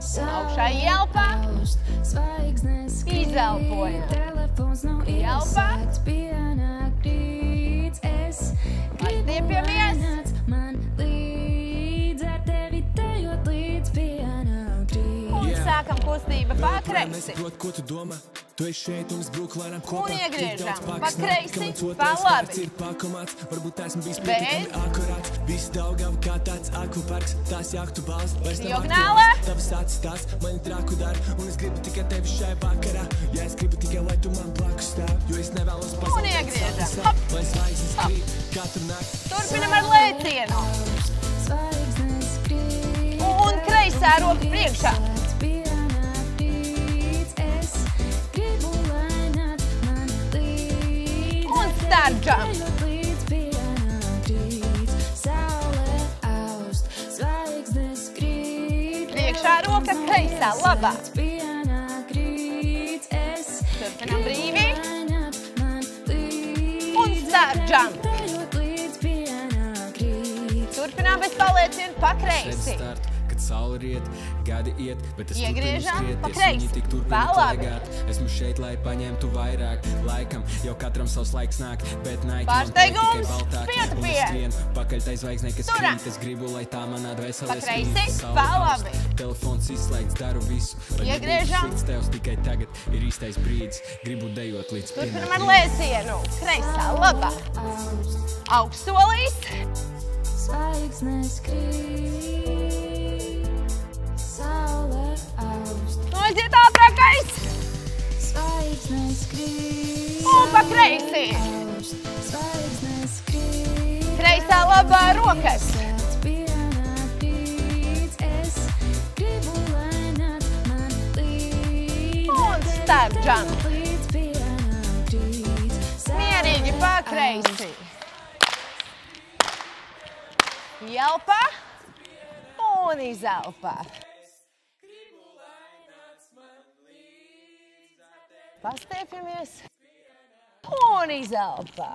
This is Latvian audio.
Augšā ielpa. Izelpojam. Ielpa. Atstiepjamies. Un sākam kustību pa kreisi. Tu esi šeit un es brūku lēnām kopā. Un iegriežam pa kreisi, pa labi. Bez. Viss Daugava kā tāds akvaparks. Tās jaktu balsts. Diagonālē. Tavas acis tās mani traku dara. Un es gribu tikai tevi šai vakarā. Ja es gribu tikai, lai tu man blakus stāv. Jo es nevēlos pasaulē. Un iegriežam. Hop. Lai zvaigznes krīt katru nakti. Turpinam ar lēcienu. Un kreisā roka priekšā. Starģam. Priekšā roka, kreisā labā. Turpinam brīvi. Un starģam. Turpinām bez paliecienu pa kreisi. Saule riet, gadi iet, bet es iegriežam pa kreisi, pa labi. Esmu šeit, lai paņemtu vairāk. Laikam jau katram savs laiks nāk, bet naik man pārsteigums, tikai baltāk. pietupien. Pakaļ tai zvaigznei, kas Turam. krīt. Es gribu, lai tā manā dvēselē Pa kreisi, pa labi. Telefons izslēgts, daru visu. Iegriežam. Slikts tevs tikai tagad ir īstais brīdis. Gribu dejot līdz Turpinam ar lēcienu. Kreisā labā. Augstsolīs. Zvaigznes krīt. Saule aust. Noiziet ātrākais. Zvaigznes krīt. Un pa kreisi. Zvaigznes krīt. Kreisā labā rokas. Un starģam. Mierīgi pa kreisi. Ielpa. Un izelpa. Pastiepjamies. Un izelpa.